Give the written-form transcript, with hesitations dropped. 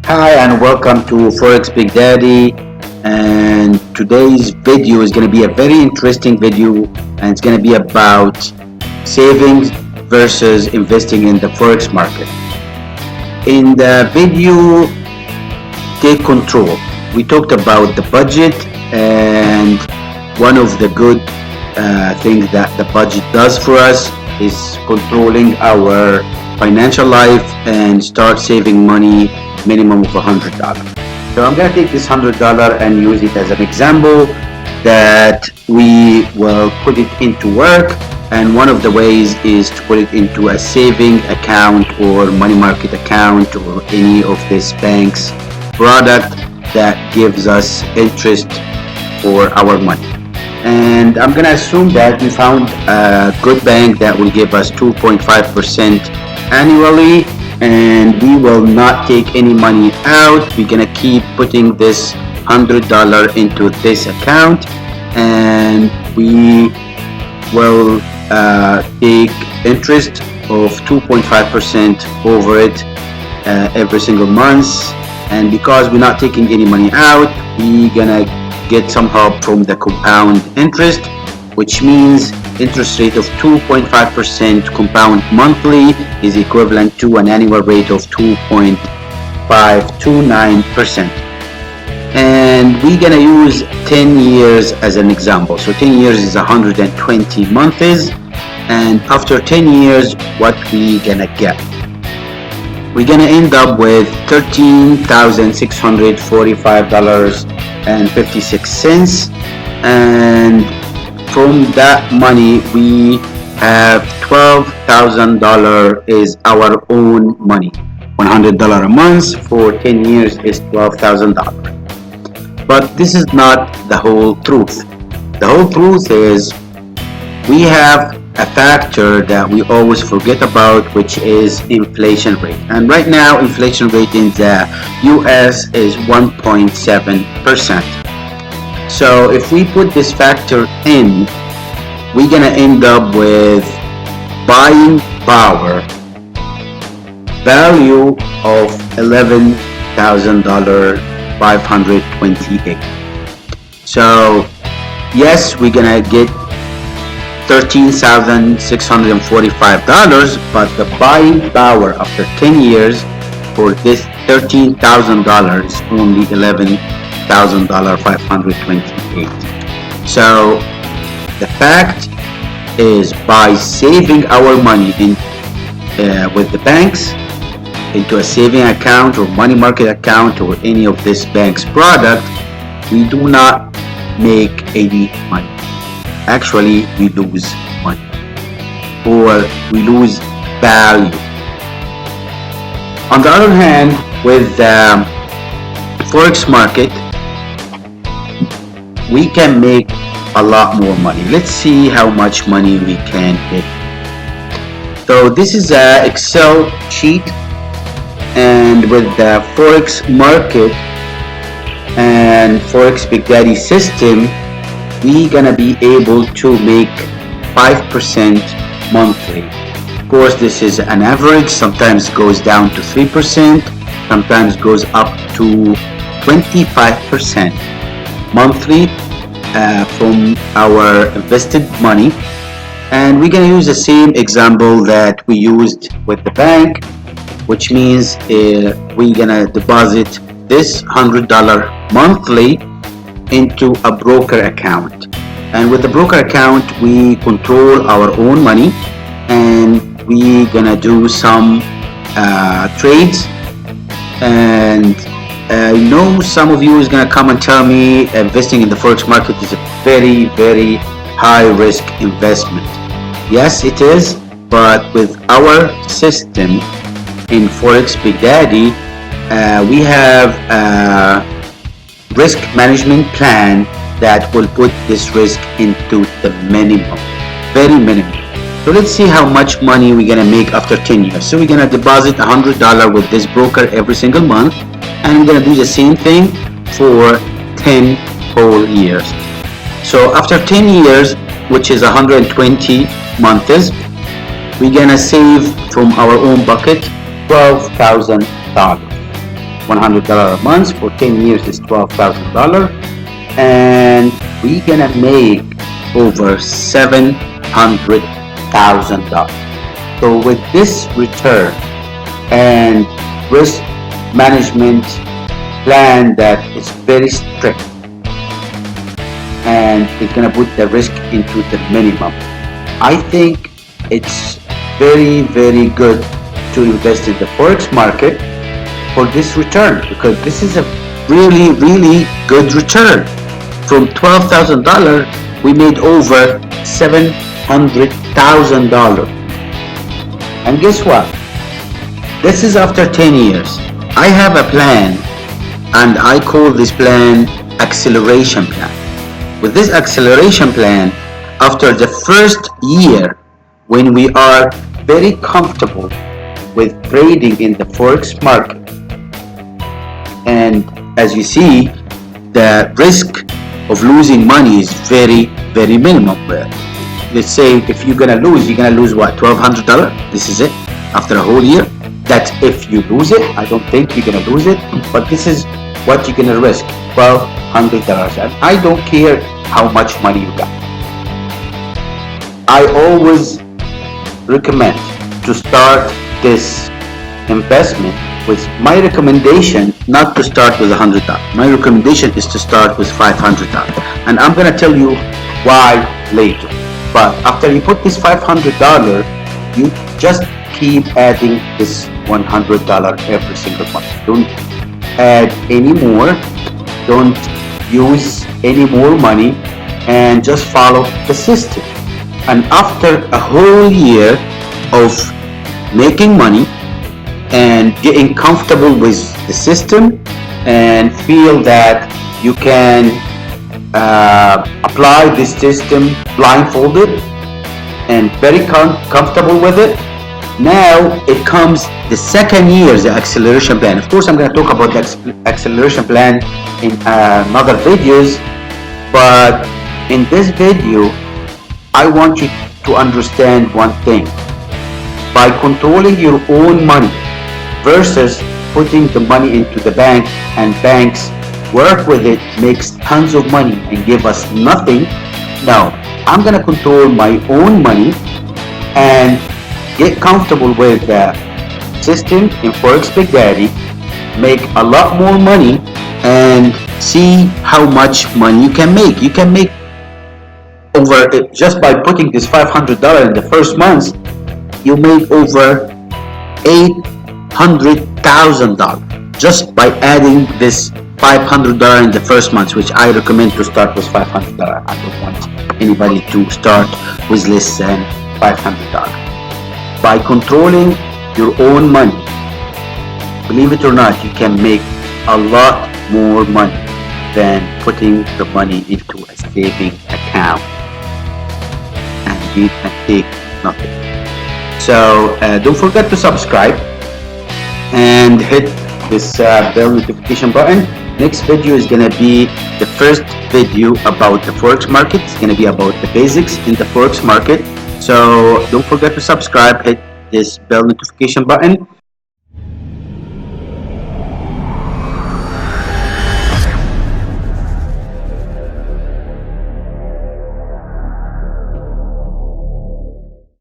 Hi and welcome to Forex Big Daddy, and today's video is going to be a very interesting video, and it's going to be about savings versus investing in the Forex market. In the video Take Control, we talked about the budget, and one of the good things that the budget does for us is controlling our financial life and start saving money, minimum of $100. So I'm going to take this $100 and use it as an example that we will put it into work, and one of the ways is to put it into a saving account or money market account or any of this bank's product that gives us interest for our money. And I'm going to assume that we found a good bank that will give us 2.5% annually, and we will not take any money out. We're gonna keep putting this $100 into this account, and we will take interest of 2.5% over it every single month. And because we're not taking any money out, we're gonna get some help from the compound interest, which means interest rate of 2.5% compound monthly is equivalent to an annual rate of 2.529%. And we're gonna use 10 years as an example. So 10 years is 120 months, and after 10 years, what we gonna get? We're gonna end up with $13,645.56, and from that money we have $12,000 is our own money. $100 a month for 10 years is $12,000. But this is not the whole truth. The whole truth is we have a factor that we always forget about, which is inflation rate. And right now inflation rate in the US is 1.7%. So if we put this factor in, we're gonna end up with buying power value of $11,528. So yes, we're gonna get $13,645, but the buying power after 10 years for this $13,000 is only $11,528. So the fact is, by saving our money in with the banks into a saving account or money market account or any of this bank's product, we do not make any money. Actually, we lose money, or we lose value. On the other hand, with the Forex market, we can make a lot more money. Let's see how much money we can make. So this is an Excel sheet, and with the Forex market and Forex Big Daddy system, we're gonna be able to make 5% monthly. Of course, this is an average. Sometimes goes down to 3%, sometimes goes up to 25% monthly from our invested money. And we're gonna use the same example that we used with the bank, which means we're gonna deposit this $100 monthly into a broker account. And with the broker account, we control our own money, and we're gonna do some trades. And I know some of you is gonna come and tell me investing in the Forex market is a very, very high risk investment. Yes, it is, but with our system in Forex Big Daddy, we have a risk management plan that will put this risk into the minimum, very minimum. So let's see how much money we're gonna make after 10 years. So we're gonna deposit $100 with this broker every single month, and we're gonna do the same thing for 10 whole years. So after 10 years, which is 120 months, we're gonna save from our own bucket $12,000. $100 a month. For 10 years is $12,000, and we're gonna make over $700,000. So with this return and risk management plan that is very strict, and it's gonna put the risk into the minimum, I think it's very, very good to invest in the Forex market for this return, because this is a really, really good return. From $12,000, we made over $700,000. And guess what? This is after 10 years. I have a plan, and I call this plan acceleration plan. With this acceleration plan, after the first year, when we are very comfortable with trading in the Forex market, and as you see, the risk of losing money is very, very minimum. Let's say if you're gonna lose what, $1,200? This is it, after a whole year. That's if you lose it. I don't think you're gonna lose it, but this is what you're gonna risk, $1,200. And I don't care how much money you got. I always recommend to start this investment with my recommendation not to start with $100. My recommendation is to start with $500, and I'm gonna tell you why later. But after you put this $500, you just keep adding this $100 every single month. Don't add any more, don't use any more money, and just follow the system. And after a whole year of making money and getting comfortable with the system and feel that you can apply this system blindfolded and very comfortable with it, now it comes the second year, the acceleration plan. Of course, I'm going to talk about the acceleration plan in another videos, but in this video I want you to understand one thing. By controlling your own money versus putting the money into the bank, and banks work with it, makes tons of money and give us nothing. No, I'm gonna control my own money and get comfortable with the system in Forex Big Daddy, make a lot more money, and see how much money you can make. You can make over, just by putting this $500 in the first month, you made over $800,000 just by adding this $500 in the first month, which I recommend to start with $500. I don't want anybody to start with less than $500. By controlling your own money, believe it or not, you can make a lot more money than putting the money into a saving account and you can take nothing. So don't forget to subscribe and hit this bell notification button. Next video is gonna be the first video about the Forex market. It's gonna be about the basics in the Forex market. So don't forget to subscribe, hit this bell notification button,